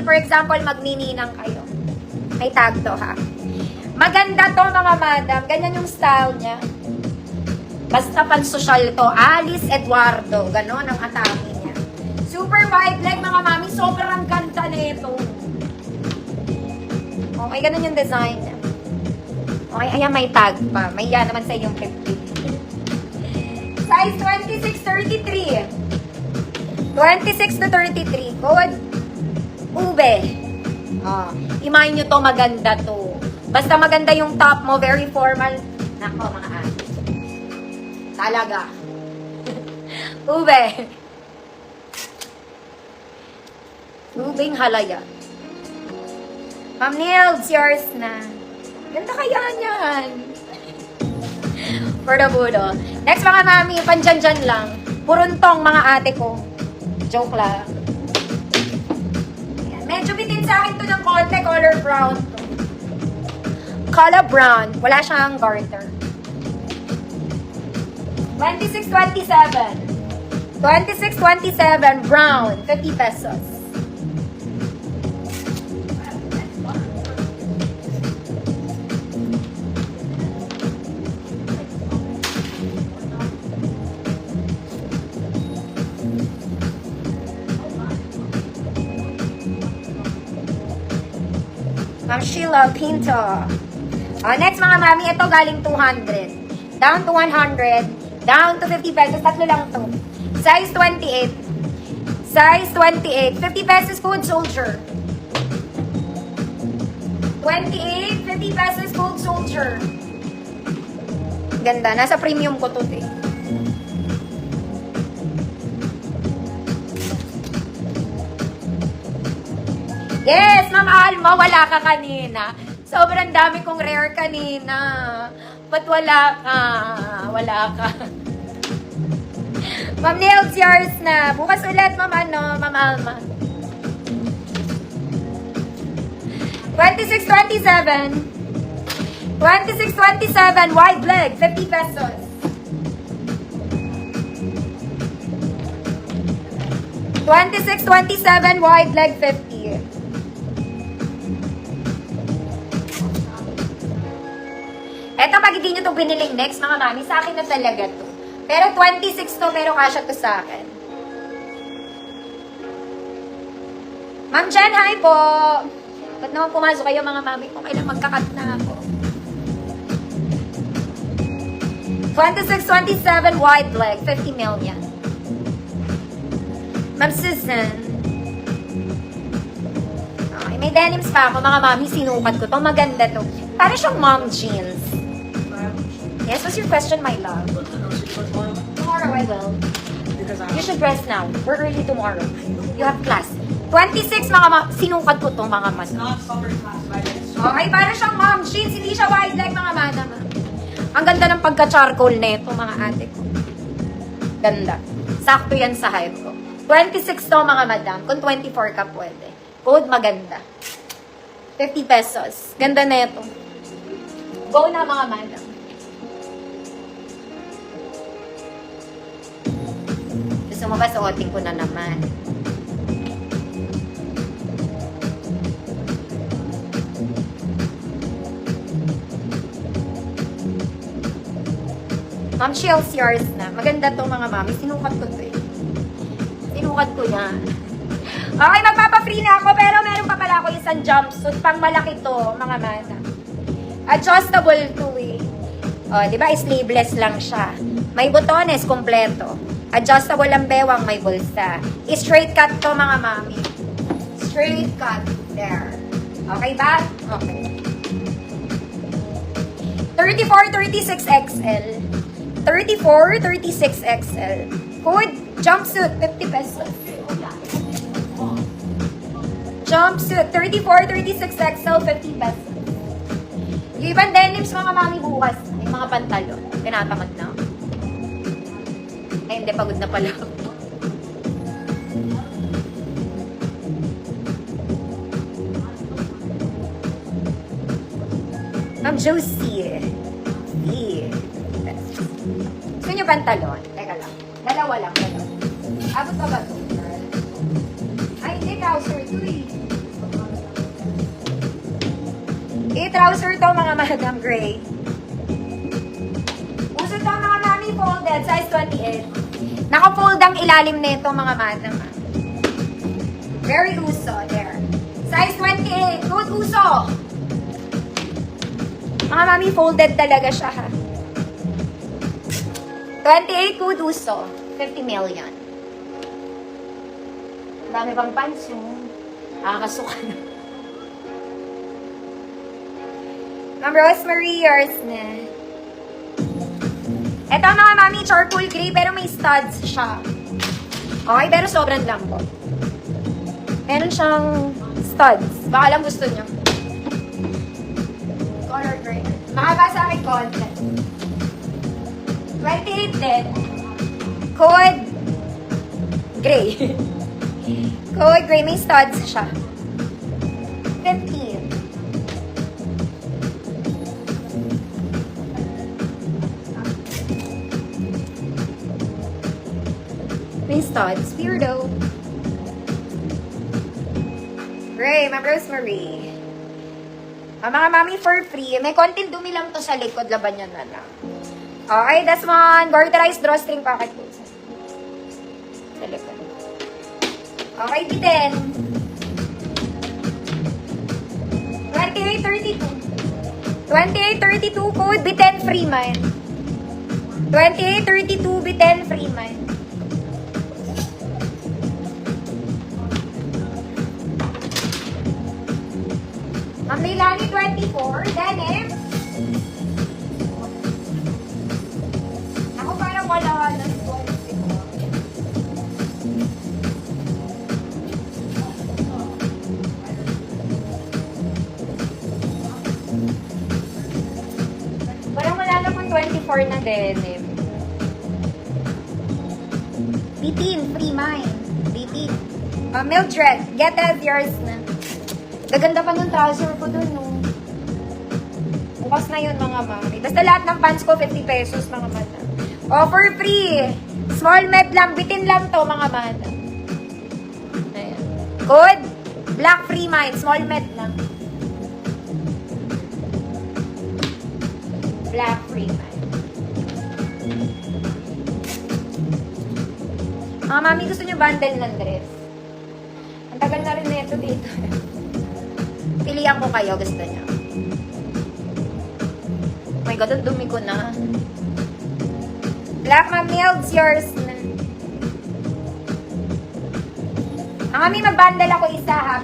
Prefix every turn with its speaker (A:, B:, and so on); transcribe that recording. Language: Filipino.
A: for example, magnininang kayo. May tag to, ha? Maganda to, mga madam. Ganyan yung style niya. Basta pan-social to. Alice Eduardo. Ganon ang atake niya. Super wide leg, mga mami. Sobrang ganda nito. Okay, ganun yung design niya. Okay, ayan, may tag pa. May yan naman sa inyong 50. Size 26-33. 26 to 33. Code Ube. Imahin nyo to, maganda to. Basta maganda yung top mo, very formal. Nako, mga ate. Talaga. Ube. Ubeng halaya. Ma'am Nils, yours na. Ganda kaya niyan. For the budo. Next, mga mami, pandyan-dyan lang. Puruntong, mga ate ko. Joke lang. Ayan. Medyo bitin sa akin to ng konti, color brown to. Color brown. Wala siyang garter. 26-27. 26-27, brown. 50 pesos. Ma'am Sheila Pinto. Next, mga mami, ito galing 200. Down to 100. Down to 50 pesos. Tatlo lang to. Size 28. Size 28. 50 pesos food soldier. 28. 50 pesos food soldier. Ganda. Nasa premium ko to, eh. Yes, Ma'am Alma, wala ka kanina. Sobrang dami kong rare kanina. Ba't wala ka? Wala ka. Ma'am Nils, yours na. Bukas ulit, Ma'am Alma. 26-27. 26-27, wide leg, 50 pesos. 26-27, wide leg, 50. Eto, pag hindi nyo ito biniling next, mga mami, sa akin na talaga to. Pero 26 to, pero kasya to sa akin. Ma'am Jen, hi po! Ba't naman pumasok kayo, mga mami? Kung kailan magkakat na ako. 26-27, wide leg, 50 million. Ma'am Susan. Okay, may denims pa ako, mga mami, sinukat ko to. Maganda to. Para siyang mom jeans. Yes, what's your question, my love? Tomorrow I will. You should dress now. We're early tomorrow. You have class. 26, mga sinukat ko to, mga man. Okay, para siyang mom jeans. Hindi siya wide leg, mga madam. Ang ganda ng pagka-charcoal neto, mga ate ko. Ganda. Sakto yan sa height ko. 26 to, mga madam. Kung 24 ka, pwede. Code maganda. 50 pesos. Ganda neto. Go na, mga madam. Gusto mo ba suotin ko na naman? Ma'am, Shell's yours na. Maganda to, mga mami. Sinukat ko to, eh. Sinukat ko yan. Okay, magpapa-free na ako, pero meron pa pala ako isang jumpsuit. Pang malaki to, mga madam. Adjustable to, eh. O, di ba? Sleeveless lang siya. May botones, kompleto. Adjustable ang bewang, may bulsa. Straight cut to, mga mami. Straight cut. There. Okay ba? Okay. 34-36XL. 34-36XL. Code, jumpsuit, 50 pesos. Jumpsuit, 34-36XL, 50 pesos. Yung ibang denims, mga mami, bukas. Yung mga pantalon. Tinatamad na. Ay, hindi, pagod na pala ako. Ma'am Josie. Gusto nyo pantalon? Teka lang. Dalawa lang. Abot pa ba ito? Ay, hindi, trouser. Ito eh. trouser to mga madam, gray. Uso to mga mami folded, size 28. Naka-fold ang ilalim nito mga madam. Very uso, there. Size 28, good uso. Mga mami folded talaga siya ha. 28 good uso, 50 million. Dami pang pants yung nakakasuka na. Ma'am Rosemary, yours na. Ito mga mami, charcoal gray, pero may studs siya. Okay, pero sobrang lambo. Meron siyang studs. Baka lang gusto niyo. Color gray. Mahaba sa akin content. 28 din. Code gray. Code gray, may studs siya. 15. May studs. Weirdo. Gray, Ma'am Rosemary. Mga mami for free. May konting dumi lang to sa likod. Laban yan na lang. Okay, that's one. Garterized drawstring pocket po. Sa likod. Okay, bitin. 2832. 2832 code, bitin free man. 2832 bitin free man. Ma'am Leilani, 24. Denim. Ako parang wala ng 24. Parang wala na pong 24 na denim. Bitin, free mine. Bitin. Mildred, get that yours na. Gaganda pa nung trouser ko dun, no? Bukas na yun, mga mami. Basta lahat ng pants ko, 50 pesos, mga mata. Offer free. Small med lang. Bitin lang to, mga mata. Ayan. Code. Black free mine. Small med lang. Black free mine. Mga mami, gusto nyo bundle ng dress? Ang tagal na rin na ito dito. Pilihan ko kayo, gusto niya. Oh my God, ang dumi ko na. Black Ma'am Milds, yours na. Ang kami mag-bundle ako isa ha,